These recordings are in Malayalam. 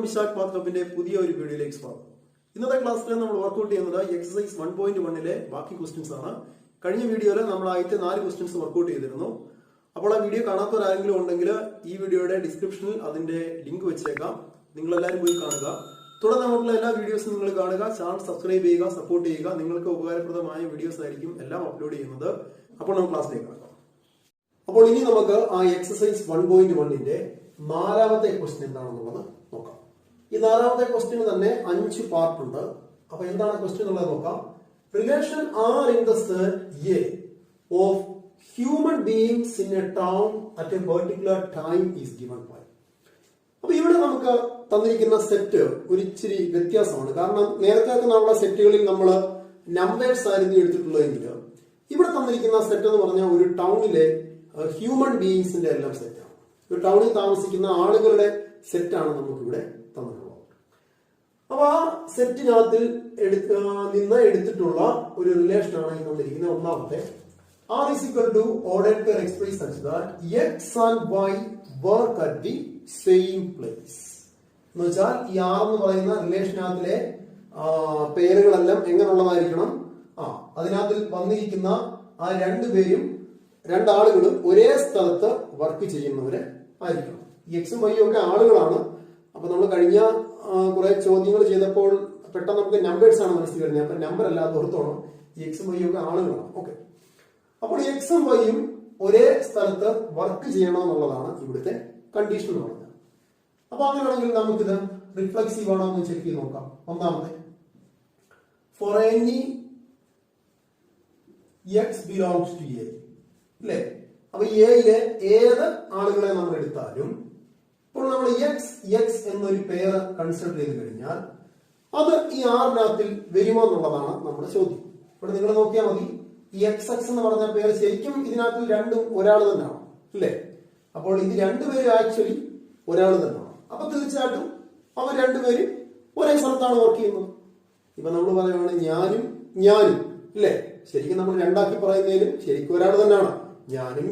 വിശാഖ് പാത്രത്തിന്റെ പുതിയ ഒരു വീഡിയോയിലേക്ക് സ്വാഗതം. ഇന്നത്തെ ക്ലാസ്സിൽ നമ്മൾ വർക്ക്ഔട്ട് ചെയ്യുന്നത് എക്സസൈസ് 1.1 ബാക്കി ക്വസ്റ്റ്യൻസ് ആണ്. കഴിഞ്ഞ വീഡിയോയിൽ നമ്മൾ ആദ്യത്തെ 4 ക്വസ്റ്റ്യൻസ് വർക്ക്ഔട്ട് ചെയ്തിരുന്നു. അപ്പോൾ ആ വീഡിയോ കാണാത്തവരാരെങ്കിലും ഉണ്ടെങ്കിൽ ഈ വീഡിയോയുടെ ഡിസ്ക്രിപ്ഷനിൽ അതിന്റെ ലിങ്ക് വെച്ചേക്കാം. നിങ്ങൾ എല്ലാവരും പോയി കാണുക. തുടർന്ന് നമുക്കുള്ള എല്ലാ വീഡിയോസും നിങ്ങൾ കാണുക, ചാനൽ സബ്സ്ക്രൈബ് ചെയ്യുക, സപ്പോർട്ട് ചെയ്യുക. നിങ്ങൾക്ക് ഉപകാരപ്രദമായ വീഡിയോസ് ആയിരിക്കും എല്ലാം അപ്ലോഡ് ചെയ്യുന്നത്. അപ്പോൾ നമുക്ക് ക്ലാസ്സിലേക്ക് കാണാം. അപ്പോൾ ഇനി നമുക്ക് ആ എക്സസൈസ് 1.1ന്റെ 4ാമത്തെ ക്വസ്റ്റ്യൻ എന്താണെന്നുള്ളത് നോക്കാം. ഈ 4ാമത്തെ ക്വസ്റ്റ്യന് തന്നെ 5 പാർട്ട് ഉണ്ട്. അപ്പൊ എന്താണ് ക്വസ്റ്റ്യൻ എന്നുള്ളത് നോക്കാം. Relation R in the set A of human beings in a town at a particular time is given by. അപ്പൊ ഇവിടെ നമുക്ക് തന്നിരിക്കുന്ന സെറ്റ് ഒരു ഇച്ചിരി വ്യത്യാസമാണ്. കാരണം നേരത്തെ നമ്മളുടെ സെറ്റുകളിൽ നമ്മൾ നമ്പേഴ്സ് ആയിരുന്നു എടുത്തിട്ടുള്ളതെങ്കിൽ ഇവിടെ തന്നിരിക്കുന്ന സെറ്റ് എന്ന് പറഞ്ഞാൽ ഒരു ടൗണിലെ ഹ്യൂമൻ ബീയിങ്സിന്റെ എല്ലാം സെറ്റാണ്. ഒരു ടൗണിൽ താമസിക്കുന്ന ആളുകളുടെ സെറ്റാണ് നമുക്കിവിടെ തന്നിട്ടുള്ളത്. അപ്പൊ ആ സെറ്റിനകത്തിൽ നിന്ന് എടുത്തിട്ടുള്ള ഒരു റിലേഷനാണ് ഈ തന്നിരിക്കുന്ന ഒന്നാമത്തെ. R is equal to ordered pair expressed such that X and Y work at the same place. എന്ന് വെച്ചാൽ ഈ R എന്ന് പറയുന്ന റിലേഷനകത്തിലെ പേരുകളെല്ലാം എങ്ങനെയുള്ളതായിരിക്കണം? അതിനകത്തിൽ വന്നിരിക്കുന്ന ആ രണ്ടാളുകളും ഒരേ സ്ഥലത്ത് വർക്ക് ചെയ്യുന്നവര് ആയിരിക്കണം. എക്സും വൈയും ഒക്കെ ആളുകളാണ്. അപ്പൊ നമ്മൾ കഴിഞ്ഞ കുറെ ചോദ്യങ്ങൾ ചെയ്തപ്പോൾ പെട്ടെന്ന് നമുക്ക് നമ്പേഴ്സ് ആണ് മനസ്സിൽ വരുന്നത്. അപ്പൊ നമ്പർ അല്ലാതെ ഓർത്തോണം, എക്സും വൈയും ഒക്കെ ആളുകളാണ്. ഓക്കെ, അപ്പോൾ എക്സും വൈയും ഒരേ സ്ഥലത്ത് വർക്ക് ചെയ്യണം എന്നുള്ളതാണ് ഇവിടുത്തെ കണ്ടീഷൻ എന്ന് പറഞ്ഞത്. അപ്പൊ അങ്ങനെയാണെങ്കിൽ നമുക്കിത് റിഫ്ലക്സീവ് ആണോ എന്ന് ചെക്ക് ചെയ്ത് നോക്കാം. ഒന്നാമത്തെ, for any x belongs to A, അല്ലേ? അപ്പൊ എയിലെ ഏത് ആളുകളെ നമ്മൾ എടുത്താലും ഇപ്പോൾ നമ്മൾ എക്സ് എന്നൊരു പേര് കൺസിഡർ ചെയ്ത് കഴിഞ്ഞാൽ അത് ഈ ആറിനകത്തിൽ വരുമോ എന്നുള്ളതാണ് നമ്മുടെ ചോദ്യം. ഇവിടെ നിങ്ങൾ നോക്കിയാൽ മതി, ഈ എക്സ് എന്ന് പറഞ്ഞ പേര് ശരിക്കും ഇതിനകത്തിൽ രണ്ടും ഒരാൾ തന്നെയാണ്, അല്ലേ? അപ്പോൾ ഇത് രണ്ടുപേരും ആക്ച്വലി ഒരാൾ തന്നെയാണ്. അപ്പൊ തീർച്ചയായിട്ടും അവർ രണ്ടുപേരും ഒരേ സ്ഥലത്താണ് വർക്ക് ചെയ്യുന്നത്. ഇപ്പൊ നമ്മൾ പറയുകയാണ് ഞാനും, അല്ലേ? ശരിക്കും നമ്മൾ രണ്ടാക്കി പറയുന്നതിലും ശരിക്കും ഒരാൾ തന്നെയാണ്.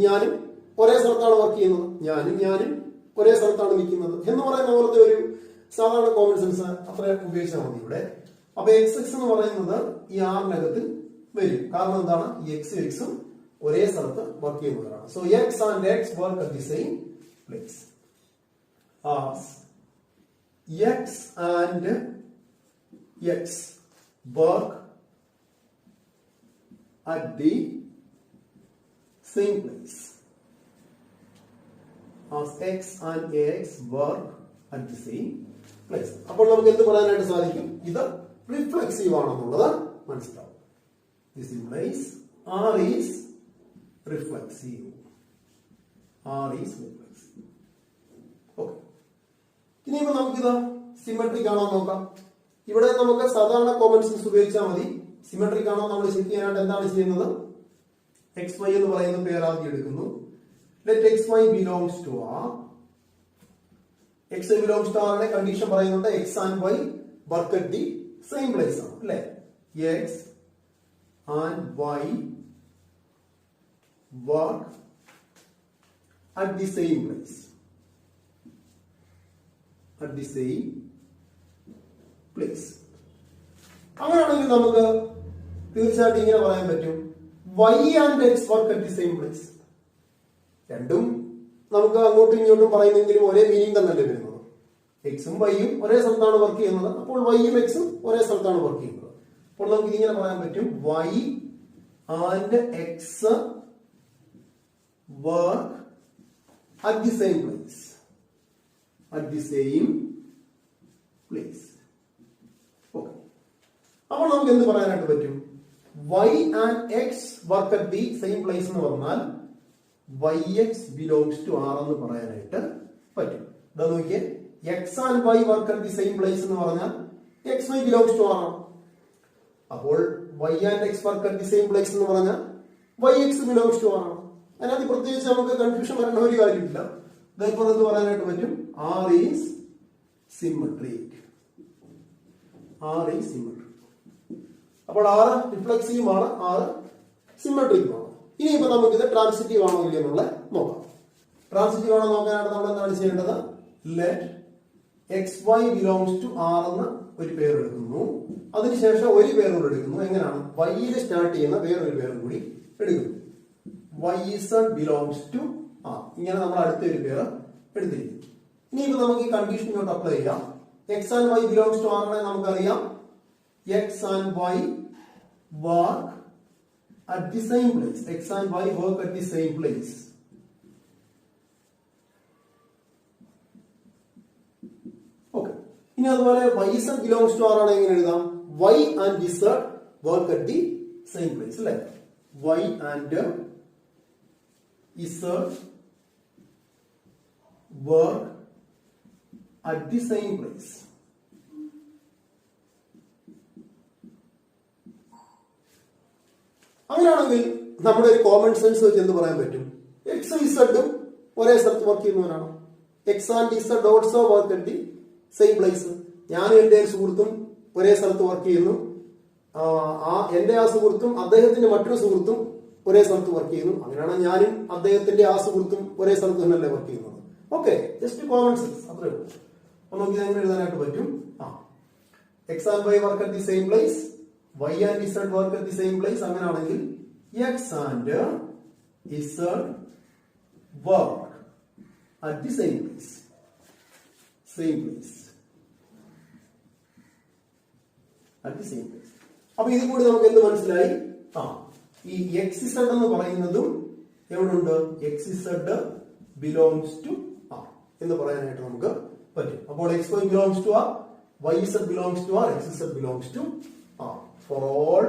ഞാനും ഒരേ സ്ഥലത്താണ് വർക്ക് ചെയ്യുന്നത്, ഞാനും ഒരേ സ്ഥലത്താണ് നിൽക്കുന്നത് എന്ന് പറയുന്ന പോലത്തെ ഒരു സാധാരണ കോമൺ സെൻസ് അത്ര ഉപയോഗിച്ചാൽ മതി ഇവിടെ. അപ്പൊ എക്സ് എന്ന് പറയുന്നത് ഈ ആറിനകത്ത് വരും. കാരണം എന്താണ്? എക്സും ഒരേ സ്ഥലത്ത് വർക്ക് ചെയ്യുന്നവരാണ്. So X and x work at the same place. X and x work at the same place. As x and ax work at the same place. അപ്പോൾ നമുക്ക് എന്ത് പറയാനായിട്ട് സാധിക്കും? ഇത് റിഫ്ലെക്സീവ് ആണെന്നുള്ളത് മനസ്സിലാവും. This implies R is reflexive. Okay. ഇനിയിപ്പോ നമുക്കിത് സിമെട്രിക് ആണോ നോക്കാം. ഇവിടെ നമുക്ക് സാധാരണ കോമൺ സെൻസ് ഉപയോഗിച്ചാൽ മതി. സിമെട്രിക് ആണോ നമ്മൾ ചെക്ക് ചെയ്യാനായിട്ട് എന്താണ് ചെയ്യുന്നത്? എക്സ് വൈ എന്ന് പറയുന്ന പേര് ആദ്യം എടുക്കുന്നു. Let x y belongs to R. X belongs to ആറിന്റെ കണ്ടീഷൻ പറയുന്നുണ്ട് x and y work at the same place ആണ്, അല്ലെ? X and y work at the same place. അങ്ങനെയാണെങ്കിൽ നമുക്ക് തീർച്ചയായിട്ടും ഇങ്ങനെ പറയാൻ പറ്റും, y and x work at the same place. രണ്ടും നമുക്ക് അങ്ങോട്ടും ഇങ്ങോട്ടും പറയുന്നെങ്കിലും ഒരേ മീനിങ് തന്നെയല്ലേ വരുന്നത്. എക്സും വൈയും ഒരേ സ്ഥലത്താണ് വർക്ക് ചെയ്യുന്നത്. അപ്പോൾ വൈയും എക്സും ഒരേ സ്ഥലത്താണ് വർക്ക് ചെയ്യുന്നത്. അപ്പോൾ നമുക്ക് ഇങ്ങനെ പറയാൻ പറ്റും, y and x work at the same place. അപ്പോൾ നമുക്ക് എന്ത് പറയാനായിട്ട് പറ്റും? Y and x work at the same place എന്ന് പറഞ്ഞാൽ y x belongs to R എന്ന് പറയാനായിട്ട് പറ്റും. ഇതാ നോക്കിയേ, x and y work at the same place എന്ന് പറഞ്ഞാൽ x y belongs to R ആണ്. അപ്പോൾ y and x work at the same place എന്ന് പറഞ്ഞാൽ y x belongs to R ആണ്. അതിനകത്ത് പ്രത്യേകിച്ച് നമുക്ക് കൺഫ്യൂഷൻ വരേണ്ട ഒരു കാര്യമില്ല. ഇതേപോലെ എന്ത് പറയാനായിട്ട് പറ്റും? R is symmetric. അപ്പോൾ R റിഫ്ലെക്സീവ് ആണ്, R സിമെട്രിക് ആണ്. ഇനിയിപ്പോ നമുക്കിത് ട്രാൻസിറ്റീവ് ആണോ ഇല്ല എന്നുള്ള നോക്കാം. ട്രാൻസിറ്റീവ് ആണോ നോക്കാനായിട്ട് നമ്മൾ എന്താണ് ചെയ്യേണ്ടത്? Let x y belongs to R എന്ന ഒരു പേർ എടുക്കുന്നു. അതിനുശേഷം ഒരു പേർ കൂടി എടുക്കുന്നു. എങ്ങനെയാണ്? വൈയിൽ സ്റ്റാർട്ട് ചെയ്യുന്ന വേറൊരു പേരും കൂടി എടുക്കുന്നു. Y z belongs to R. ഇങ്ങനെ നമ്മൾ അടുത്തൊരു പേർ എടുത്തിരിക്കുന്നു. ഇനിയിപ്പോ നമുക്ക് ഈ കണ്ടീഷൻ ഇങ്ങോട്ട് അപ്ലൈ ചെയ്യാം. X and y belongs to R ആണെങ്കിൽ നമുക്കറിയാം x and y work at the same place. X and Y work at the same place. Okay. ഇനി അതുപോലെ Y Z belongs to R ആണ് എങ്ങനെ എഴുതാം? Y and Z work at the same place അല്ലേ? Y and Z work at the same place. അങ്ങനെയാണെങ്കിൽ നമ്മുടെ ഒരു കോമൺ സെൻസ് വെച്ച് എന്ത് പറയാൻ പറ്റും? എക്സും ഇസഡും ഒരേ സ്ഥലത്ത് വർക്ക് ചെയ്യുന്നവരാണ്. X and Z also work at the same place. ഞാനും എന്റെ സുഹൃത്തും ഒരേ സ്ഥലത്ത് വർക്ക് ചെയ്യുന്നു. എന്റെ ആ സുഹൃത്തും അദ്ദേഹത്തിന്റെ മറ്റൊരു സുഹൃത്തും ഒരേ സ്ഥലത്ത് വർക്ക് ചെയ്യുന്നു. അങ്ങനെയാണ് ഞാനും അദ്ദേഹത്തിന്റെ ആ സുഹൃത്തും ഒരേ സ്ഥലത്ത് തന്നെയല്ലേ വർക്ക് ചെയ്യുന്നത്. ഓക്കെ, ജസ്റ്റ് കോമൺ സെൻസ് അത്രേ ഉള്ളൂ. അപ്പൊ നമുക്ക് ഇതെങ്ങനെ എഴുതാനായിട്ട് പറ്റും? X and y work at the same place, Y and Z work at the same place. അങ്ങനെയാണെങ്കിൽ X and Z work at the same place. Same place. At the same place. അപ്പൊ ഇത് കൂടി നമുക്ക് എന്ത് മനസ്സിലായി? ഈ XZ എന്ന് പറയുന്നതും എവിടുണ്ട്? XZ belongs to R എന്ന് പറയാനായിട്ട് നമുക്ക് പറ്റും. അപ്പോൾ XY belongs to R, YZ belongs to R, XZ belongs to R. For all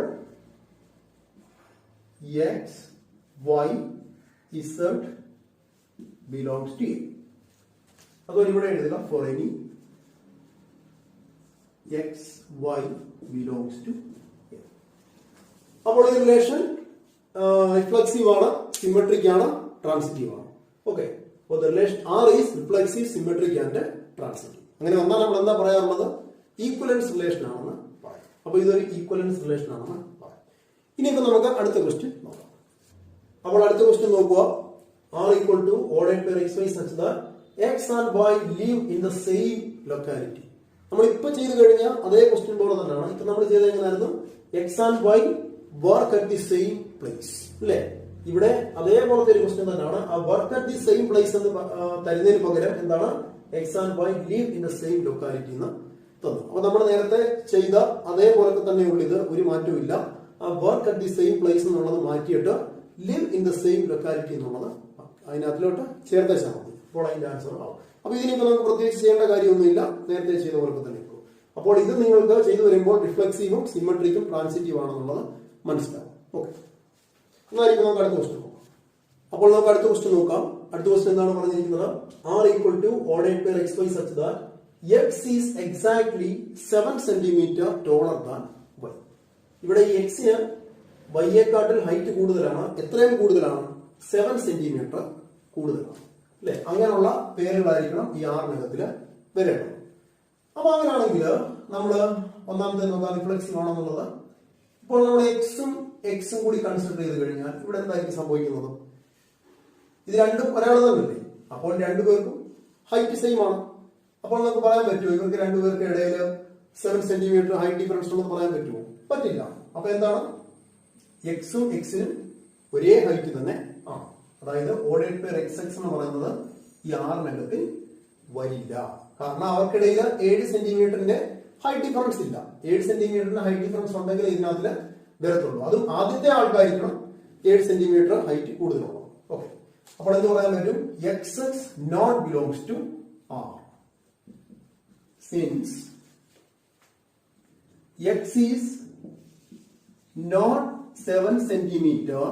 X, Y, Z belongs to A. അതുപോലെ ഇവിടെ എഴുതുക for any X, Y belongs to A. അപ്പോൾ ഈ റിലേഷൻ റിഫ്ലെക്സീവ് ആണ്, സിമെട്രിക് ആണ്, ട്രാൻസിറ്റീവ് ആണ്. ഓക്കെ, അപ്പോൾ the relation R is reflexive, symmetric and transitive. അങ്ങനെ വന്നാൽ നമ്മൾ എന്താ പറയാറുള്ളത്? ഈക്വലൻസ് റിലേഷൻ ആണെന്ന് പറയാം. അപ്പൊ ഇതൊരു ഈക്വലൻസ് റിലേഷൻ ആണെന്ന് പറയാം. ഇനിയിപ്പോ നമുക്ക് അടുത്ത ക്വസ്റ്റ്യൻ നോക്കാം. അപ്പോൾ അടുത്ത ക്വസ്റ്റ്യൻ നോക്കുക. R equal to ordered pair xy such that x and y live in the same locality. നമ്മൾ ഇപ്പൊ ചെയ്ത് കഴിഞ്ഞ അതേ ക്വസ്റ്റ്യൻ പോലെ തന്നെയാണ്. ഇപ്പൊ നമ്മൾ ചെയ്ത എങ്ങനെയായിരുന്നു? X and y work at the same place അല്ലേ? ഇവിടെ അതേപോലത്തെ ഒരു ക്വസ്റ്റ്യൻ തന്നെയാണ്. ആ work at the same place എന്ന് തരുന്നതിന് പകരം എന്താണ്? X and y live in the same locality എന്ന് തന്നു. അപ്പൊ നമ്മൾ നേരത്തെ ചെയ്ത അതേപോലൊക്കെ തന്നെ ഉള്ളത്, ഒരു മാറ്റവും ഇല്ല. ആ work at the same place എന്നുള്ളത് മാറ്റിയിട്ട് live in the same locality എന്നുള്ളത് അതിനകത്തിലോട്ട് ചേർത്തേച്ചാൽ മതി. അപ്പോൾ അതിന്റെ ആൻസർ ആവും. അപ്പൊ ഇതിനിപ്പോ നമുക്ക് പ്രത്യേകിച്ച് ചെയ്യേണ്ട കാര്യമൊന്നുമില്ല, നേരത്തെ ചെയ്ത പോലെ തന്നെ ഇരിക്കും. അപ്പോൾ ഇത് നിങ്ങൾക്ക് ചെയ്തു വരുമ്പോൾ റിഫ്ലെക്സീവും സിമെട്രിക്കും ട്രാൻസിറ്റീവ് ആണെന്നുള്ളത് മനസ്സിലാവും. ഓക്കെ, എന്നായിരിക്കും നമുക്ക് അടുത്ത ക്വസ്റ്റ്യൻ നോക്കാം. അപ്പോൾ നമുക്ക് അടുത്ത ക്വസ്റ്റ്യൻ നോക്കാം. അടുത്ത ക്വസ്റ്റ്യൻ എന്താണ് പറഞ്ഞിരിക്കുന്നത്? R equal to ordered pair xy such that X is exactly 7 centimeter taller than Y. ഇവിടെ ഈ എക്സിന് വൈയേക്കാട്ടിൽ ഹൈറ്റ് കൂടുതലാണ്. എത്രയും കൂടുതലാണ്? 7 സെന്റിമീറ്റർ കൂടുതലാണ് അല്ലെ? അങ്ങനെയുള്ള പേരുകളായിരിക്കണം ഈ ആറിനകത്തില് വരേണ്ടത്. അപ്പൊ അങ്ങനെയാണെങ്കിൽ നമ്മള് ഒന്നാമത്തെ നോക്കാം റിഫ്ലെക്സീവ് ആണെന്നുള്ളത്. ഇപ്പോൾ നമ്മൾ എക്സും കൂടി കൺസിഡർ ചെയ്ത് കഴിഞ്ഞാൽ ഇവിടെ എന്തായിരിക്കും സംഭവിക്കുന്നത്? ഇത് രണ്ടും ഒരാൾ തന്നെയല്ലേ? അപ്പോൾ രണ്ടുപേർക്കും ഹൈറ്റ് സെയിം ആണ്. അപ്പോൾ നമുക്ക് പറയാൻ പറ്റുമോ ഇവർക്ക് രണ്ടുപേർക്ക് ഇടയിൽ 7 സെന്റിമീറ്റർ ഹൈറ്റ് ഡിഫറൻസ് ഉണ്ടെന്ന് പറയാൻ പറ്റുമോ? പറ്റില്ല. അപ്പൊ എന്താണ്? എക്സും എക്സിനും ഒരേ ഹൈറ്റ് തന്നെ ആണ്. അതായത് ഓർഡേഡ് പെയർ എക്സ് എക്സ് എന്ന് പറയുന്നത് ഈ ആറിനകത്തിൽ വരില്ല. കാരണം അവർക്കിടയിൽ 7 സെന്റിമീറ്ററിന്റെ ഹൈറ്റ് ഡിഫറൻസ് ഇല്ല. 7 സെന്റിമീറ്ററിന്റെ ഹൈറ്റ് ഡിഫറൻസ് ഉണ്ടെങ്കിൽ ഇതിനകത്ത് വരത്തുള്ളൂ. അതും ആദ്യത്തെ ആൾക്കാരിക്കണം 7 സെന്റിമീറ്റർ ഹൈറ്റ് കൂടുതലുള്ളൂ. ഓക്കെ, അപ്പോൾ എന്ത് പറയാൻ പറ്റും? X x not belongs to R. Since X is not 7 centimeter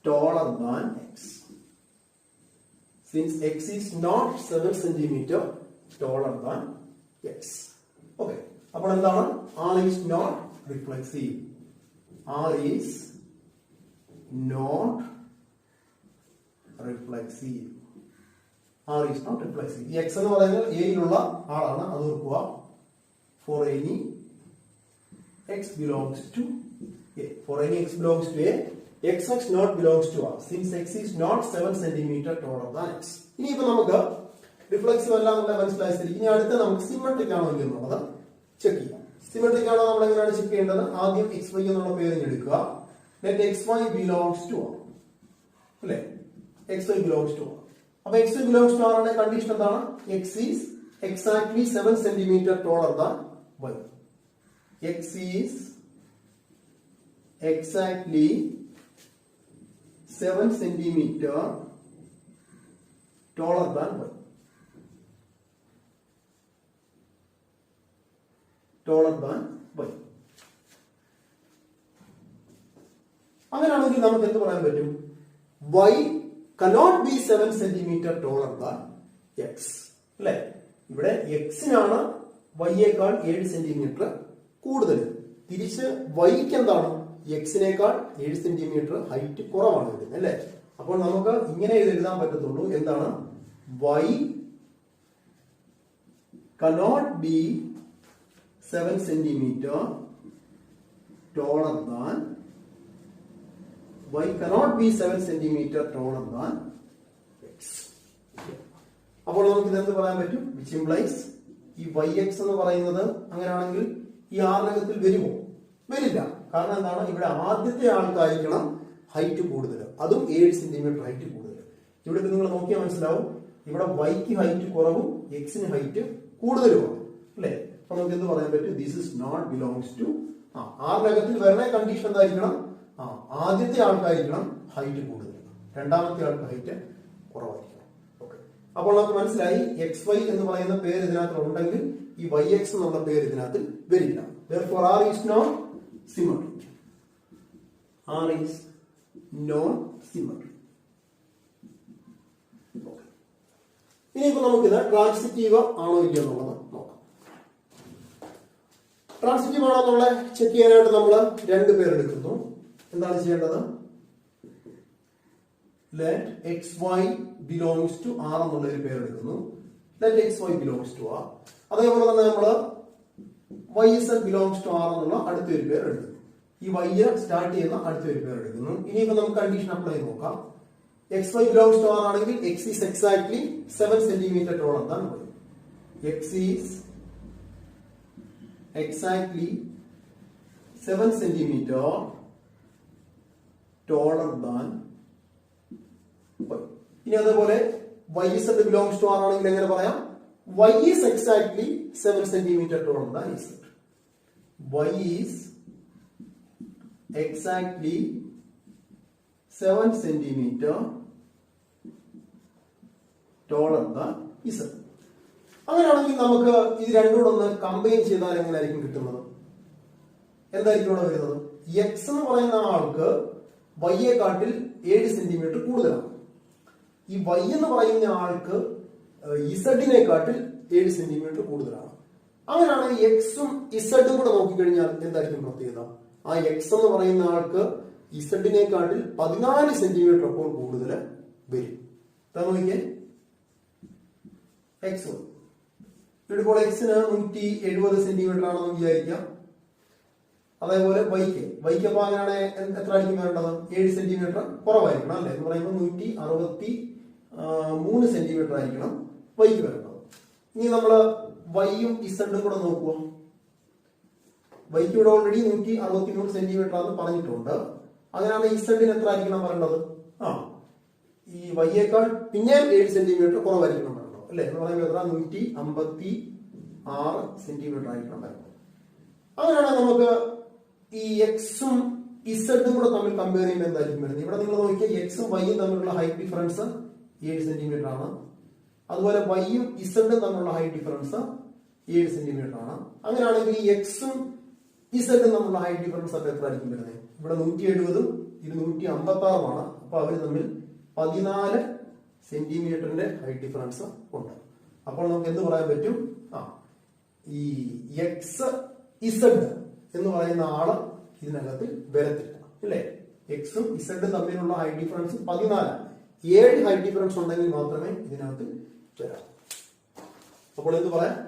taller than X. Since X is not 7 centimeter taller than X. Okay. അപ്പോൾ എന്താണ്? R is not reflexive. R is not reflexive. R is not reflexive. ഈ X എന്ന് പറയുന്നത് എയിലുള്ള ആളാണ്, അത് ഓർക്കുക. For any X belongs to A. For any X belongs to A, XX not belongs to R. Since X is not 7 centimeter taller than X. ഇനിയിപ്പോ നമുക്ക് റിഫ്ലക്സീവ് അല്ല എന്നുള്ള മനസ്സിലായി. ഇനി അടുത്ത നമുക്ക് സിമെട്രിക് ആണോ എന്നുള്ളത് ചെക്ക് ചെയ്യാം. സിമെട്രിക് ആണോ നമ്മൾ എങ്ങനെയാണ് ചെക്ക് ചെയ്യേണ്ടത്? ആദ്യം എക്സ് വൈ എന്നുള്ള പേര് എടുക്കുക. Let x y belongs to R അല്ലെ, x y belongs to R. അപ്പൊ x y belongs to R ആണ് കണ്ടീഷൻ എന്താണ്? X is exactly 7 centimetre taller than y. X is exactly 7 centimetre taller than y. Taller than y. അങ്ങനെയാണെങ്കിൽ നമുക്ക് എന്ത് പറയാൻ പറ്റും? Y cannot be 7 centimetre taller than x അല്ലെ. ഇവിടെ എക്സിനാണ് വൈയേക്കാൾ 7 സെന്റിമീറ്റർ കൂടുതൽ. തിരിച്ച് വൈക്ക് എന്താണ്? എക്സിനേക്കാൾ 7 സെന്റിമീറ്റർ ഹൈറ്റ് കുറവാണ് വരുന്നത് അല്ലെ. അപ്പോൾ നമുക്ക് ഇങ്ങനെ എഴുതാൻ പറ്റത്തുള്ളൂ. എന്താണ്? Y cannot be 7 centimetre taller than y cannot be 7 centimetre taller than x. അപ്പോൾ നമുക്ക് ഇതെന്ത് പറയാൻ പറ്റും? which implies ഈ yx എന്ന് പറയുന്നത് അങ്ങനെയാണെങ്കിൽ ഈ ആറിനകത്തിൽ വരുമോ? വരില്ല. കാരണം എന്താണ്? ഇവിടെ ആദ്യത്തെ ആൾക്കായിരിക്കണം ഹൈറ്റ് കൂടുതൽ, അതും 7 സെന്റിമീറ്റർ ഹൈറ്റ് കൂടുതൽ. ഇവിടെ നിങ്ങൾ നോക്കിയാൽ മനസ്സിലാവും, ഇവിടെ വൈക്ക് ഹൈറ്റ് കുറവും എക്സിന് ഹൈറ്റ് കൂടുതലുമാണ് അല്ലെ. അപ്പൊ നമുക്ക് എന്ത് പറയാൻ പറ്റും? This is not belongs to ആറിനകത്തിൽ വരുന്ന കണ്ടീഷൻ എന്തായിരിക്കണം? ആദ്യത്തെ ആൾക്കായിരിക്കണം ഹൈറ്റ് കൂടുതൽ, രണ്ടാമത്തെ ആൾക്ക് ഹൈറ്റ് കുറവായിരിക്കണം. ഓക്കെ, അപ്പോൾ നമുക്ക് മനസ്സിലായി എക്സ് വൈ എന്ന് പറയുന്ന പേര് ഇതിനകത്ത് ഉണ്ടെങ്കിൽ ഈ വൈ എക്സ് എന്നുള്ള പേര് ഇതിനകത്ത് വരില്ല. Therefore, R is not symmetric. R is not symmetric. Okay. ഇനിയിപ്പോ നമുക്കിത് ട്രാൻസിറ്റീവ് ആണോ ഇല്ല എന്നുള്ളത് നോക്കാം. ട്രാൻസിറ്റീവ് ആണോ എന്നുള്ള ചെക്ക് ചെയ്യാനായിട്ട് നമ്മൾ രണ്ട് പേരെടുക്കുന്നു. എന്താണ് ചെയ്യേണ്ടത്? Let x y belongs to R എന്നുള്ള ഒരു പേരെടുക്കുന്നു. Let x y belongs to R. അതേപോലെ തന്നെ നമ്മൾ y is belongs to R എന്നുള്ള അടുത്തൊരു പേര് എടുക്കുന്നു. ഈ വൈ സ്റ്റാർട്ട് ചെയ്യുന്ന അടുത്തൊരു പേര് എടുക്കുന്നു. ഇനിയിപ്പോ നമുക്ക് കണ്ടീഷൻ അപ്ലൈ ചെയ്ത് നോക്കാം. X y belongs to R ആണെങ്കിൽ x is exactly 7 centimetre taller than y. X is exactly 7 centimetre taller than y. ഇനി അതേപോലെ y is belongs to R ആണെങ്കിൽ എങ്ങനെ പറയാം? y is exactly 7 centimeter taller than z. y is exactly 7 centimeter taller than z. അങ്ങനെയാണെങ്കിൽ നമുക്ക് ഇത് രണ്ടുകൂടെ ഒന്ന് കമ്പൈൻ ചെയ്താൽ എങ്ങനെയായിരിക്കും കിട്ടുന്നത്? എന്തായിരിക്കും ഇവിടെ വരുന്നത്? എക്സ് എന്ന് പറയുന്ന ആൾക്ക് വൈയെ കാട്ടിൽ 7 സെന്റിമീറ്റർ കൂടുതലാണ്. ഈ വൈ എന്ന് പറയുന്ന ആൾക്ക് ഇസഡിനെക്കാട്ടിൽ 7 സെന്റിമീറ്റർ കൂടുതലാണ്. അങ്ങനെയാണ് എക്സും ഇസഡും കൂടെ നോക്കിക്കഴിഞ്ഞാൽ എന്തായിരിക്കും പ്രത്യേകത? ആ എക്സ് എന്ന് പറയുന്ന ആൾക്ക് ഇസഡിനെക്കാട്ടിൽ 14 സെന്റിമീറ്റർ അപ്പോൾ കൂടുതൽ വരും. നോക്കിയേ, എക്സ് ഇപ്പോൾ എക്സിന് 170 സെന്റിമീറ്റർ ആണെന്ന് വിചാരിക്കാം. അതേപോലെ വൈക്ക് അപ്പൊ അങ്ങനെയാണ് എത്ര ആയിരിക്കും വേണ്ടത്? 7 സെന്റിമീറ്റർ കുറവായിരിക്കണം അല്ലെ. എന്ന് പറയുമ്പോൾ 163 സെന്റിമീറ്റർ ആയിരിക്കണം വൈക്ക് വരേണ്ടത്. ഇനി നമ്മള് വൈയും ഇസഡും കൂടെ നോക്കുക. വൈക്ക് ഇവിടെ ഓൾറെഡി 163 സെന്റിമീറ്റർ ആണെന്ന് പറഞ്ഞിട്ടുണ്ട്. അങ്ങനെയാണ് ഇസഡിന് എത്ര ആയിരിക്കണം വരേണ്ടത്? ഈ വൈയേക്കാൾ പിന്നെ 7 സെന്റിമീറ്റർ കുറവായിരിക്കണം വരേണ്ടത് അല്ലെ. എന്ന് പറയുമ്പോൾ എത്ര? 156 സെന്റിമീറ്റർ ആയിരിക്കണം വരേണ്ടത്. അങ്ങനെയാണെങ്കിൽ നമുക്ക് ഈ എക്സും ഇസഡും കൂടെ തമ്മിൽ കമ്പയർ ചെയ്യുമ്പോൾ എന്തായിരിക്കും വരുന്നത്? ഇവിടെ നിങ്ങൾ നോക്കിയാൽ എക്സും വൈയും തമ്മിലുള്ള ഹൈറ്റ് ഡിഫറൻസ് 7 സെന്റിമീറ്റർ ആണ്. അതുപോലെ വൈയും ഇസഡും തമ്മിലുള്ള ഹൈറ്റ് ഡിഫറൻസ് 7 സെന്റിമീറ്റർ ആണ്. അങ്ങനെയാണെങ്കിൽ ഈ എക്സും ഇസഡും തമ്മിലുള്ള ഹൈറ്റ് ഡിഫറൻസ് ഒക്കെ എത്ര ആയിരിക്കും വരുന്നത്? ഇവിടെ 170ഉം ഇത് 156ഉമാണ്. അപ്പൊ അവർ തമ്മിൽ 14 സെന്റിമീറ്ററിന്റെ ഹൈറ്റ് ഡിഫറൻസ് ഉണ്ട്. അപ്പോൾ നമുക്ക് എന്ത് പറയാൻ പറ്റും? ഈ എക്സ് ഇസഡ് എന്ന് പറയുന്ന ആള് ഇതിനകത്ത് വരത്തില്ല അല്ലെ. എക്സും ഇസഡും തമ്മിലുള്ള ഹൈറ്റ് ഡിഫറൻസ് 14. 7 ഹൈറ്റ് ഡിഫറൻസ് ഉണ്ടെങ്കിൽ മാത്രമേ ഇതിനകത്ത് വരാം. അപ്പോൾ എന്ത് പറയാം?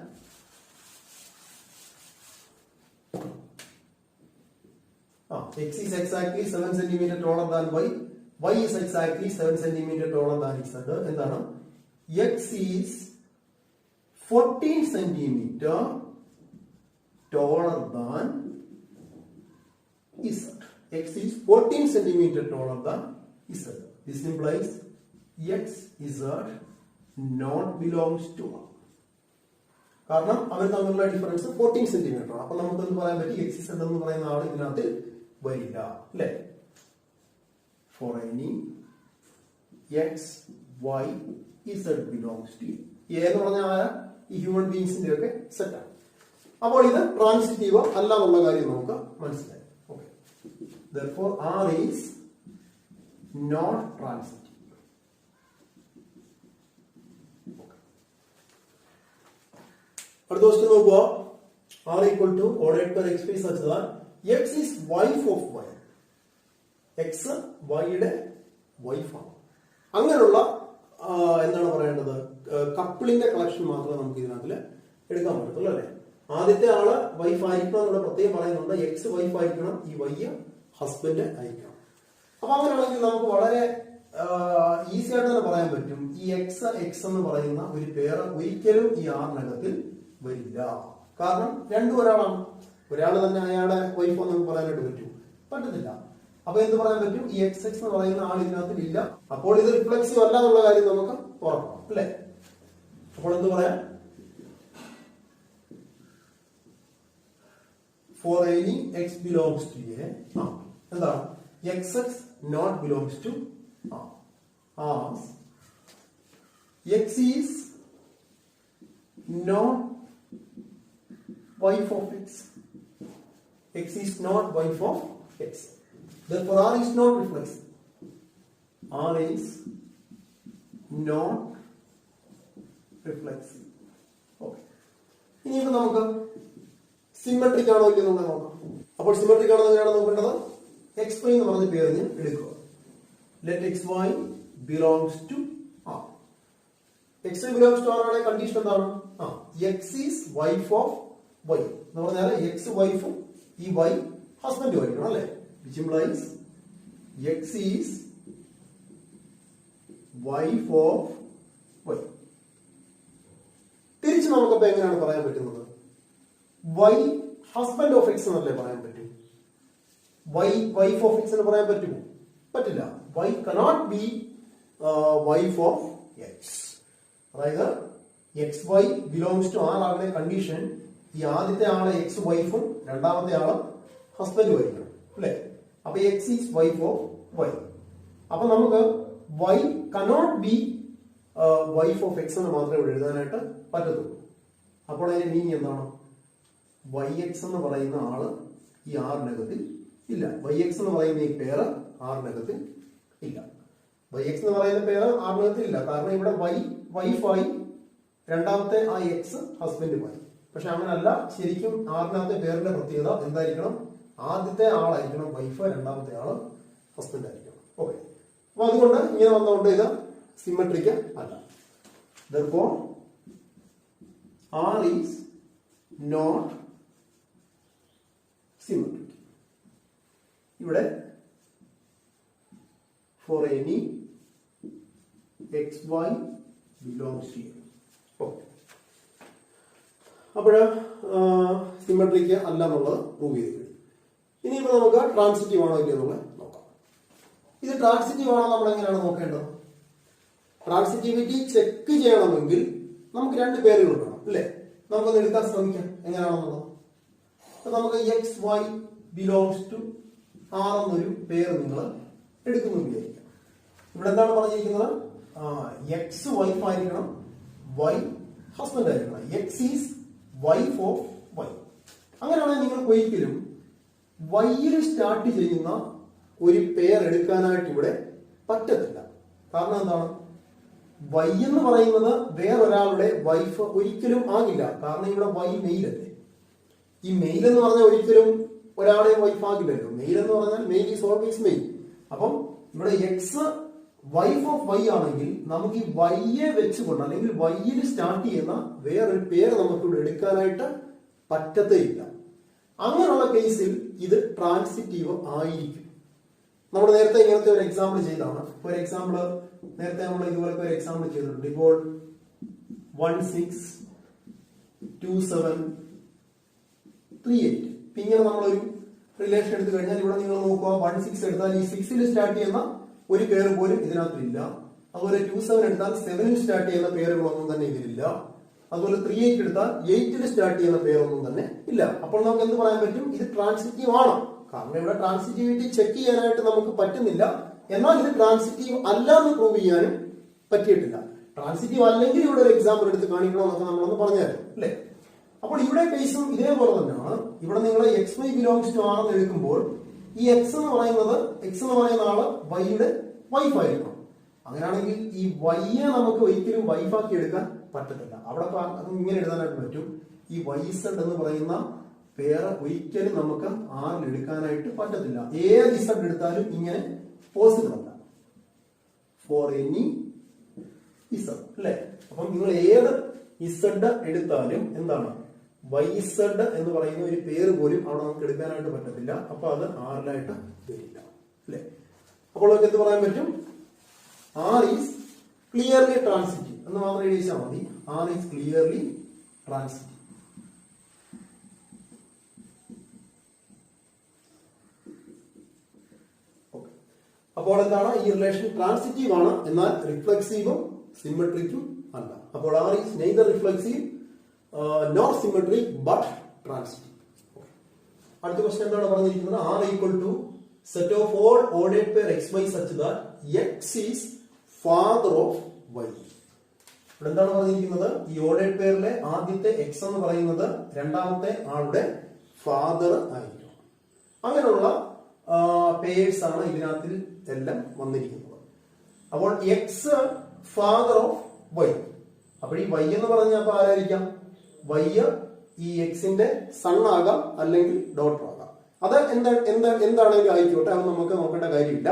X is exactly 7 centimeter taller than y. Y is exactly 7 centimeter taller than z. എന്താണ്? X is 14 centimeter taller than Z. X is 14 centimeter taller than Z. This implies X Z not belongs to R. കാരണം അവർ തമ്മിലുള്ള ഡിഫറൻസ് 14 സെന്റിമീറ്റർ ആണ്. അപ്പൊ നമുക്ക് എന്ത് പറയാൻ പറ്റി? എക്സ് ഇസഡ് എന്ന് പറയുന്ന ആൾ ഇതിനകത്ത് വരില്ല, അല്ലെ? For any x y z belongs to A എന്ന് പറഞ്ഞാൽ ഈ ഹ്യൂമൻ ബീങ്സിന്റെ ഒക്കെ സെറ്റാണ്. അപ്പോൾ ഇത് ട്രാൻസിറ്റീവ് അല്ല എന്നുള്ള കാര്യം നമുക്ക് മനസ്സിലായി. Okay, therefore R is not transitive. അടുത്ത ക്വസ്റ്റ്യൻ നോക്കുക. R equal to coordinate per x is such that x is wife of y. x y യുടെ വൈഫാണ്. അങ്ങനെയുള്ള എന്താണ് പറയേണ്ടത്? കപ്പിളിന്റെ കളക്ഷൻ മാത്രമേ നമുക്ക് ഇതിനകത്തിൽ എടുക്കാൻ പറ്റത്തുള്ളൂ, അല്ലെ? ആദ്യത്തെ ആള് വൈഫ് ആയിരിക്കണം എന്നുള്ള പ്രത്യേകം പറയുന്നുണ്ട്. എക്സ് വൈഫ് ആയിരിക്കണം, ഈ വൈ ഹസ്ബൻഡ് ആയിരിക്കണം. അപ്പൊ അങ്ങനെയാണെങ്കിൽ നമുക്ക് വളരെ ഈസി ആയിട്ട് തന്നെ പറയാൻ പറ്റും, ഈ എക്സ് എക്സ് എന്ന് പറയുന്ന ഒരു പേര് ഒരിക്കലും ഈ ആറിനകത്തിൽ വരില്ല. കാരണം രണ്ടും ഒരാളാണ്. ഒരാൾ തന്നെ അയാളുടെ വൈഫ് എന്ന് പറയാനായിട്ട് പറ്റത്തില്ല. അപ്പൊ എന്ത് പറയാൻ പറ്റും? ഈ എക്സ് എക്സ് എന്ന് പറയുന്ന ആൾ ഇതിനകത്തിൽ ഇല്ല. അപ്പോൾ ഇത് റിഫ്ലെക്സീവ് അല്ല എന്നുള്ള കാര്യം നമുക്ക് ഉറപ്പാണ്, അല്ലെ? അപ്പോൾ എന്ത് പറയാം? For any x belongs to A, എന്താണ്? X x not belongs to R. X is not wife of x. X is not wife of x. Therefore R is not reflexive. R is not reflexive. Okay. ഇനി ഇപ്പൊ നമുക്ക് സിമെട്രിക് ആണോ ഇല്ലെന്ന് നോക്കാം. അപ്പോൾ സിമെട്രിക് ആണോ എങ്ങനെയാണ് നോക്കേണ്ടത്? എക്സ് വൈ എന്ന് പറഞ്ഞ പേര് എടുക്കുക. Let xy belongs to R. xy belongs to R ആണെങ്കിൽ കണ്ടീഷൻ എന്താണ്? x is wife of y എന്ന് പറഞ്ഞാൽ എക്സ് വൈഫും ഈ വൈ ഹസ്ബൻഡും ആയിരിക്കണം, അല്ലെ? Which implies x is wife of y. തിരിച്ച് നമുക്കപ്പോ എങ്ങനെയാണ് പറയാൻ പറ്റുന്നത്? വൈ ഹസ്ബൻഡ് ഓഫ് എക്സ് എന്നല്ലേ പറയാൻ പറ്റും? വൈ വൈഫ് ഓഫ് എക്സ് എന്ന് പറയാൻ പറ്റുമോ? പറ്റില്ല. Y cannot be wife of x. അതായത് x y belongs to R ആകുന്ന കണ്ടീഷൻ ഈ ആദ്യത്തെ ആള് എക്സ് വൈഫും രണ്ടാമത്തെ ആള് ഹസ്ബൻഡും ആയിരിക്കണം, അല്ലെ? അപ്പൊ x is wife of y. അപ്പൊ നമുക്ക് y cannot be wife of x എന്ന് മാത്രമേ ഇവിടെ എഴുതാനായിട്ട് പറ്റത്തുള്ളൂ. അപ്പോൾ അതിന്റെ മീനിങ് എന്താണ്? വൈ എക്സ് എന്ന് പറയുന്ന ആള് ഈ ആറിനകത്തിൽ ഇല്ല. വൈ എക്സ് എന്ന് പറയുന്ന ഈ പേര് ആറിനകത്തിൽ ഇല്ല. വൈ എക്സ് എന്ന് പറയുന്ന പേര് ആറിനകത്തിൽ ഇല്ല. കാരണം ഇവിടെ വൈ വൈഫായി, രണ്ടാമത്തെ ആ എക്സ് ഹസ്ബൻഡുമായി. പക്ഷെ അങ്ങനല്ല. ശരിക്കും ആറിനകത്തെ പേരിന്റെ പ്രത്യേകത എന്തായിരിക്കണം? ആദ്യത്തെ ആളായിരിക്കണം വൈഫ്, രണ്ടാമത്തെ ആള് ഹസ്ബൻഡ് ആയിരിക്കണം. ഓക്കെ, അപ്പൊ അതുകൊണ്ട് ഇങ്ങനെ വന്നുകൊണ്ട് ഇത് സിമെട്രിക് അല്ല. Therefore R is not symmetric. ഇവിടെ for any xy belongs to A. Okay, അപ്പോൾ സിമെട്രിക് അല്ല എന്നുള്ളത് പ്രൂവ് ചെയ്ത് കഴിഞ്ഞു. ഇനിയിപ്പോ നമുക്ക് ട്രാൻസിറ്റീവ് ആണോ ഇല്ല എന്നുള്ളത് നോക്കാം. ഇത് ട്രാൻസിറ്റീവ് ആണോ നമ്മൾ എങ്ങനെയാണ് നോക്കേണ്ടത്? ട്രാൻസിറ്റിവിറ്റി ചെക്ക് ചെയ്യണമെങ്കിൽ നമുക്ക് രണ്ട് പേരുകൾ വേണം, അല്ലേ? നമുക്കൊന്ന് എടുക്കാൻ ശ്രമിക്കാം എങ്ങനെയാണെന്നുള്ളത്. അപ്പൊ നമുക്ക് x y belongs to R എന്നൊരു പേര് നിങ്ങൾ എടുക്കുന്നു വിചാരിക്കാം. ഇവിടെ എന്താണ് പറഞ്ഞിരിക്കുന്നത്? എക്സ് വൈഫ് ആയിരിക്കണം, വൈ ഹസ്ബൻഡ് ആയിരിക്കണം. X is wife of y. അങ്ങനെയാണെങ്കിൽ നിങ്ങൾക്ക് ഒരിക്കലും വൈയിൽ സ്റ്റാർട്ട് ചെയ്യുന്ന ഒരു പേർ എടുക്കാനായിട്ട് ഇവിടെ പറ്റത്തില്ല. കാരണം എന്താണ്? വൈ എന്ന് പറയുന്നത് വേറൊരാളുടെ വൈഫ് ഒരിക്കലും ആകില്ല. കാരണം ഇവിടെ വൈ മെയിലല്ലേ. ഈ മെയിൽ എന്ന് പറഞ്ഞാൽ ഒരിക്കലും ഒരാളെ വൈഫ് ആകില്ലല്ലോ. മെയിൽ എന്ന് പറഞ്ഞാൽ മെയിൽ ഈസ് ഓൾവേസ് മെയിൽ. അപ്പം ഇവിടെ എക്സ് വൈഫ് ഓഫ് വൈ ആണെങ്കിൽ നമുക്ക് ഈ വൈയെ വെച്ചുകൊണ്ട് അല്ലെങ്കിൽ വൈയിൽ സ്റ്റാർട്ട് ചെയ്യുന്ന വേറൊരു പേര് നമുക്ക് ഇവിടെ എടുക്കാനായിട്ട് പറ്റത്തേയില്ല. അങ്ങനെയുള്ള കേസിൽ ഇത് ട്രാൻസിറ്റീവ് ആയിരിക്കും. നമ്മൾ നേരത്തെ ഇങ്ങനത്തെ ഒരു എക്സാമ്പിൾ ചെയ്താണ്. ഫോർ എക്സാമ്പിൾ നേരത്തെ നമ്മൾ ഇതുപോലത്തെ ഒരു എക്സാമ്പിൾ ചെയ്തിട്ടുണ്ട്. ഇപ്പോൾ 1 6 2738. ഇങ്ങനെ നമ്മളൊരു റിലേഷൻ എടുത്തു കഴിഞ്ഞാൽ ഇവിടെ നിങ്ങൾ നോക്കുക 16 എടുത്താൽ ഈ 6ൽ സ്റ്റാർട്ട് ചെയ്യുന്ന ഒരു പേര് പോലും ഇതിനകത്തില്ല. അതുപോലെ 27 എടുത്താൽ 7ൽ സ്റ്റാർട്ട് ചെയ്യുന്ന പേരുകളൊന്നും തന്നെ ഇതിലില്ല. അതുപോലെ 38 എടുത്താൽ 8ൽ സ്റ്റാർട്ട് ചെയ്യുന്ന പേരൊന്നും തന്നെ ഇല്ല. അപ്പോൾ നമുക്ക് എന്ത് പറയാൻ പറ്റും? ഇത് ട്രാൻസിറ്റീവ് ആണ്. കാരണം ഇവിടെ ട്രാൻസിറ്റിവിറ്റി ചെക്ക് ചെയ്യാനായിട്ട് നമുക്ക് പറ്റുന്നില്ല. എന്നാൽ ഇത് ട്രാൻസിറ്റീവ് അല്ല എന്ന് പ്രൂവ് ചെയ്യാനും പറ്റിയിട്ടില്ല. ട്രാൻസിറ്റീവ് അല്ലെങ്കിൽ ഇവിടെ ഒരു എക്സാമ്പിൾ എടുത്ത് കാണിക്കണമെന്നൊക്കെ നമ്മളൊന്ന് പറഞ്ഞായിരുന്നു അല്ലെ. അപ്പോൾ ഇവിടെ കേസും ഇതേപോലെ തന്നെയാണ്. ഇവിടെ നിങ്ങൾ x y belongs to R എന്ന് എടുക്കുമ്പോൾ ഈ എക്സ് എന്ന് പറയുന്ന ആള് വൈയുടെ വൈഫ് ആയിരിക്കണം. അങ്ങനെയാണെങ്കിൽ ഈ വൈയെ നമുക്ക് ഒരിക്കലും വൈഫാക്കി എടുക്കാൻ പറ്റത്തില്ല. അവിടെ ഇങ്ങനെ എഴുതാനായിട്ട് പറ്റും. ഈ വൈ സെഡ് എന്ന് പറയുന്ന പേര് ഒരിക്കലും നമുക്ക് ആറിൽ എടുക്കാനായിട്ട് പറ്റത്തില്ല. ഏത് ഇസഡ് എടുത്താലും ഇങ്ങനെ പോസിബിൾ അല്ല ഫോർ എനി ഇസഡ് അല്ലെ. അപ്പം നിങ്ങൾ ഏത് ഇസഡ് എടുത്താലും എന്താണ് വൈസഡ് എന്ന് പറയുന്ന ഒരു പേര് പോലും അവിടെ നമുക്ക് എടുക്കാനായിട്ട് പറ്റത്തില്ല. അപ്പൊ അത് ആറിലായിട്ട് വരില്ല അല്ലെ. അപ്പോൾ നമുക്ക് എന്ത് പറയാൻ പറ്റും? ആർ ഈസ് ക്ലിയർലി ട്രാൻസിറ്റീവ് എന്ന് മാത്രം എഴുതിച്ചാൽ മതി. R is clearly transitive. അപ്പോൾ എന്താണ് ഈ റിലേഷൻ? ട്രാൻസിറ്റീവ് ആണ്, എന്നാൽ റിഫ്ലെക്സീവും സിമെട്രിക്കും അല്ല. അപ്പോൾ R is neither reflexive nor symmetric but transitive. അടുത്ത ക്വസ്റ്റ്യൻ എന്താണ് പറഞ്ഞിരിക്കുന്നത്? R equal to set of all ordered pair x y such that x is father of y. ഇവിടെ എന്താണ് പറഞ്ഞിരിക്കുന്നത്? ഈ ഓർഡേഡ് പെയറിലെ ആദ്യത്തെ എക്സ് എന്ന് പറയുന്നത് രണ്ടാമത്തെ ആളുടെ ഫാദർ ആയിരിക്കും. അങ്ങനെയുള്ള പേഴ്സ് ആണ് ഇതിനകത്തിൽ എല്ലാം വന്നിരിക്കുന്നത്. അപ്പോൾ എക്സ് ഫാദർ ഓഫ് വൈ. അപ്പോൾ ഈ വൈ എന്ന് പറഞ്ഞാൽ അപ്പൊ ആരായിരിക്കാം? വൈ ഈ എക്സിന്റെ സൺ ആകാം അല്ലെങ്കിൽ ഡോട്ടർ ആകാം. അത് എന്താണെങ്കിലും ആയിക്കോട്ടെ, അത് നമുക്ക് നോക്കേണ്ട കാര്യമില്ല.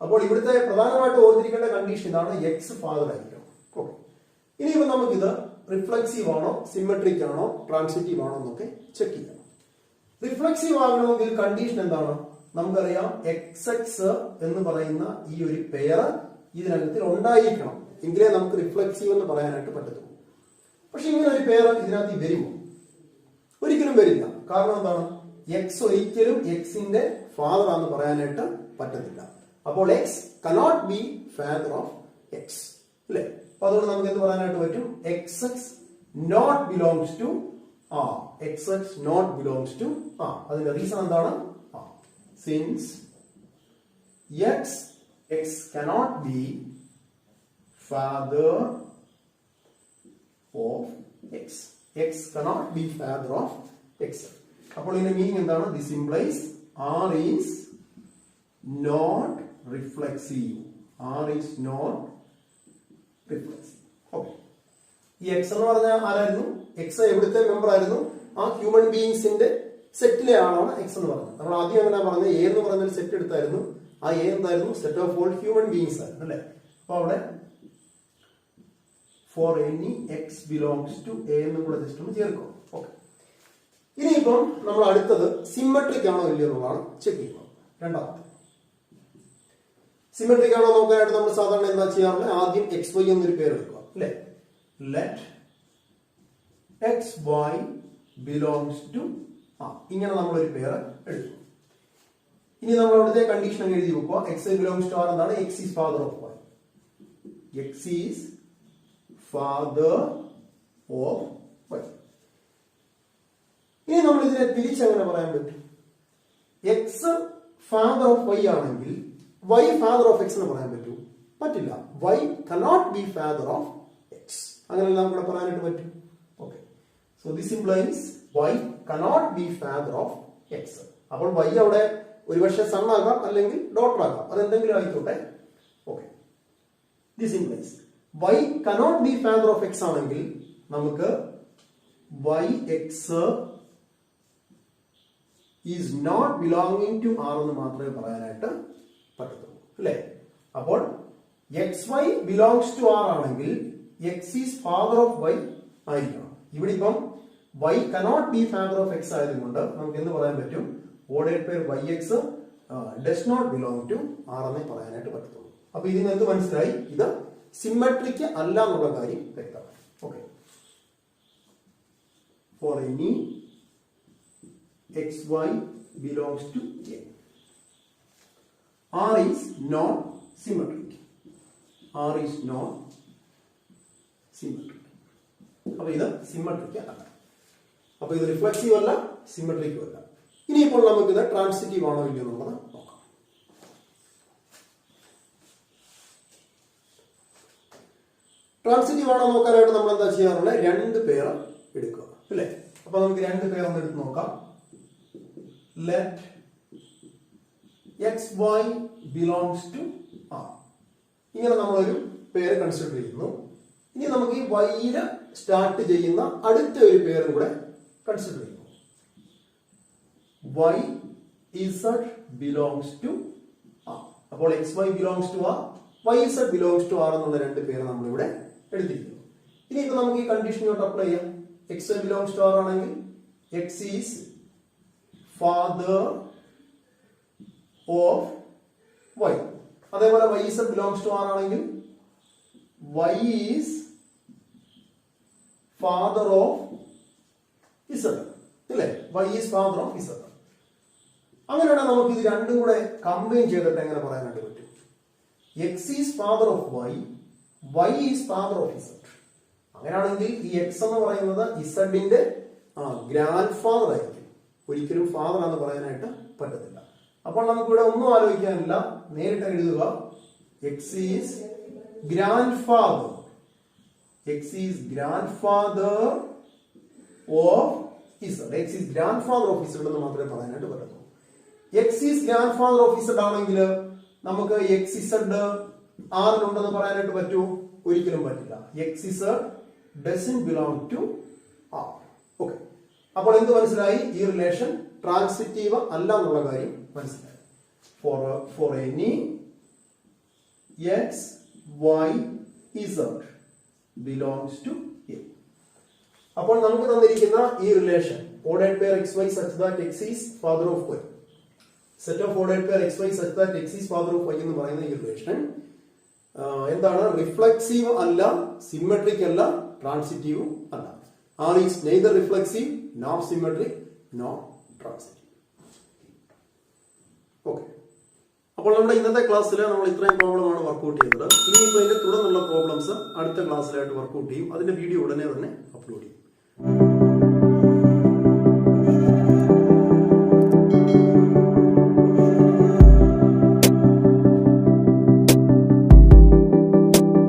അപ്പോൾ ഇവിടുത്തെ പ്രധാനമായിട്ട് ഓർത്തിരിക്കേണ്ട കണ്ടീഷൻ ഇതാണ്, എക്സ് ഫാദർ ആയിരിക്കും. ഇനിയിപ്പോ നമുക്കിത് റിഫ്ലെക്സീവ് ആണോ സിമെട്രിക് ആണോ ട്രാൻസിറ്റീവ് ആണോ എന്നൊക്കെ ചെക്ക് ചെയ്യാം. റിഫ്ലെക്സീവ് ആകണമെങ്കിൽ കണ്ടീഷൻ എന്താണ്? നമുക്കറിയാം എക്സ് എക്സ് എന്ന് പറയുന്ന ഈ ഒരു പെയർ ഇതിനകത്തിൽ ഉണ്ടായിരിക്കണം, എങ്കിലേ നമുക്ക് റിഫ്ലെക്സീവ് എന്ന് പറയാനായിട്ട് പറ്റത്തുള്ളൂ. പക്ഷെ ഇങ്ങനെ ഒരു പെയർ ഇതിനകത്ത് വരുമോ? ഒരിക്കലും വരില്ല. കാരണം എന്താണ്? എക്സ് ഒരിക്കലും എക്സിന്റെ ഫാദർ ആണെന്ന് പറയാനായിട്ട് പറ്റത്തില്ല. അപ്പോൾ x cannot be father of x അല്ലെ. അപ്പൊ അതുകൊണ്ട് നമുക്ക് എന്ത് പറയാനായിട്ട് പറ്റും? X x not belongs to R. X x not belongs to R. അതിന്റെ റീസൺ എന്താണ്? Since x cannot be father of x. X cannot be father of x. അപ്പോൾ ഇതിന്റെ മീനിങ് എന്താണ്? This implies R is not reflexive. R is not reflexive. Okay. ഈ x എന്ന് പറഞ്ഞാൽ ആരായിരുന്നു? x എവിടുത്തെ മെമ്പർ ആയിരുന്നു? ആ ഹ്യൂമൻ ബീയിങ്സിന്റെ സെറ്റിലെ ആളാണ് x എന്ന് പറഞ്ഞത്. നമ്മൾ ആദ്യം അങ്ങനെ പറഞ്ഞത് എ എന്ന് പറഞ്ഞ സെറ്റ് എടുത്തായിരുന്നു. ആ എ എന്തായിരുന്നു? Set of all human beings ആയിരുന്നു അല്ലെ. അപ്പൊ അവിടെ for any x belongs to A എന്ന് കൂടെ ജസ്റ്റ് ഒന്ന് ചേർക്കും. ഓക്കെ. ഇനിയിപ്പം നമ്മൾ അടുത്തത് സിമെട്രിക് ആണോ ഇല്ലയോ എന്നുള്ളതാണ് ചെക്ക് ചെയ്യുന്നത്. രണ്ടാമത്തെ സിമെട്രിക് ആണോ നോക്കാനായിട്ട് നമ്മൾ സാധാരണ എന്താ ചെയ്യാറുള്ളത്? ആദ്യം എക്സ് വൈ എന്നൊരു പേര് എടുക്കുക അല്ലെ. Let x y belongs to ഇങ്ങനെ നമ്മളൊരു പേര് എടുക്കും. ഇനി നമ്മൾ അവിടുത്തെ കണ്ടീഷൻ അങ്ങ് എഴുതി വെക്കുക. എക്സ് ബിലോങ്സ് ടു ആർ എന്താണ്? X is father of y. X is father of y. ഇനി നമ്മൾ ഇതിനെ തിരിച്ചെങ്ങനെ പറയാൻ പറ്റും? എക്സ് ഫാദർ ഓഫ് വൈ ആണെങ്കിൽ വൈ ഫാദർ ഓഫ് എക്സ് എന്ന് പറയാൻ പറ്റൂ? പറ്റില്ല. Y cannot be father of x. അങ്ങനെല്ലാം കൂടെ പറയാനായിട്ട് പറ്റും. Okay. So this implies y cannot be father of x. അപ്പോൾ വൈ അവിടെ ഒരുപക്ഷെ സൺ ആകാം അല്ലെങ്കിൽ ഡോട്ടർ ആകാം, അതെന്തെങ്കിലും ആയിക്കോട്ടെ. Okay. This implies y cannot be father of x ആണെങ്കിൽ നമുക്ക് y x is not belonging to R എന്ന് മാത്രമേ പറയാനായിട്ട് പറ്റത്തുള്ളൂ അല്ലെ. അപ്പോൾ x y belongs to R ആണെങ്കിൽ x is father of y ആയിരിക്കണം. ഇവിടെ ഇപ്പം y cannot be father of x ആയതുകൊണ്ട് നമുക്ക് എന്ത് പറയാൻ പറ്റും? Ordered pair y x does not belong to R എന്നേ പറയാനായിട്ട് പറ്റത്തുള്ളൂ. അപ്പൊ ഇതിന് എന്ത് മനസ്സിലായി? ഇത് സിമെട്രിക് അല്ല എന്നുള്ള കാര്യം വ്യക്തമാണ്. Okay. for any xy belongs to A. R is not symmetric. R is not symmetric. അപ്പോൾ ഇത് സിമ്മട്രിക് അല്ല. അപ്പോൾ ഇത് റിഫ്ലെക്സീവ് അല്ല, സിമ്മട്രിക്കും അല്ല. ഇനിയിപ്പോൾ നമുക്കിത് ട്രാൻസിറ്റീവ് ആണോ ഇല്ലയോ എന്നുള്ളത് നോക്കാം. ട്രാൻസിറ്റീവ് ആണോ നോക്കാനായിട്ട് നമ്മൾ എന്താ ചെയ്യാറുള്ളത്? രണ്ട് പേർ എടുക്കുക അല്ലേ? അപ്പൊ നമുക്ക് രണ്ട് പേർ ഒന്ന് എടുത്ത് നോക്കാം. Let xy belongs to R. ഇങ്ങനെ നമ്മളൊരു പേര് കൺസിഡർ ചെയ്യുന്നു. ഇനി നമുക്ക് ഈ y-യില് സ്റ്റാർട്ട് ചെയ്യുന്ന അടുത്ത ഒരു പേരും കൂടെ കൺസിഡർ ചെയ്യുന്നു. y z belongs to R. അപ്പോൾ xy belongs to R, yz belongs to R എന്നുള്ള രണ്ട് പേര് നമ്മൾ ഇവിടെ എടുത്തിരിക്കുന്നു. ഇനി ഇപ്പൊ നമുക്ക് ഈ കണ്ടീഷൻ ഇങ്ങോട്ട് അപ്ലൈ ചെയ്യാം. xy belongs to R ആണെങ്കിൽ x is father of y. അതേപോലെ yz belongs to R ആണെങ്കിൽ y is father of z. ഇല്ലേ? y is father of z. അങ്ങനെയാണെങ്കിൽ നമുക്ക് ഇത് രണ്ടും കൂടെ കമ്പൈൻ ചെയ്തിട്ട് എങ്ങനെ പറയാനായിട്ട് പറ്റും? x is father of y, y is father of z. അങ്ങനെയാണെങ്കിൽ ഈ x എന്ന് പറയുന്നത് z-ന്റെ ഗ്രാൻഡ് ഫാദർ ആയിരിക്കും. ഒരിക്കലും ഫാദർ എന്ന് പറയാനായിട്ട് പറ്റത്തില്ല. അപ്പോൾ നമുക്കിവിടെ ഒന്നും ആലോചിക്കാനില്ല, നേരിട്ട് എഴുതുക. x is grandfather. x is grandfather of z. x is grandfather of z എന്ന് മാത്രമേ പറയാനായിട്ട് പറ്റൂ. x is grandfather of z ആണെങ്കിൽ നമുക്ക് xz ആറിലുണ്ടെന്ന് പറയാനായിട്ട് പറ്റൂ? ഒരിക്കലും പറ്റില്ല. xz doesn't belong to R. Okay, അപ്പോൾ എന്ത് മനസ്സിലായി? ഈ റിലേഷൻ ട്രാൻസിറ്റീവ് അല്ല എന്നുള്ള കാര്യം മനസ്സിലായി. For any x y z belongs to A. അപ്പോൾ നമുക്ക് തന്നിരിക്കുന്ന ഈ relation ordered pair xy such that x is father of y, set of ordered pair xy such that x is father of y എന്ന് പറയുന്ന ഈ റിലേഷൻ എന്താണ്? റിഫ്ലെക്സീവ് അല്ല, സിമെട്രിക് അല്ല, ട്രാൻസിറ്റീവും അല്ല. R is neither reflexive nor symmetric nor transitive. Okay, അപ്പോൾ നമ്മുടെ ഇന്നത്തെ ക്ലാസ്സിൽ നമ്മൾ ഇത്രയും പ്രോബ്ലമാണ് വർക്ക്ഔട്ട് ചെയ്തത്. ഇനിയിപ്പോൾ ഇതിന്റെ തുടർന്നുള്ള പ്രോബ്ലംസ് അടുത്ത ക്ലാസ്സിലായിട്ട് വർക്ക്ഔട്ട് ചെയ്യും. അതിന്റെ വീഡിയോ ഉടനെ തന്നെ അപ്ലോഡ് ചെയ്യും.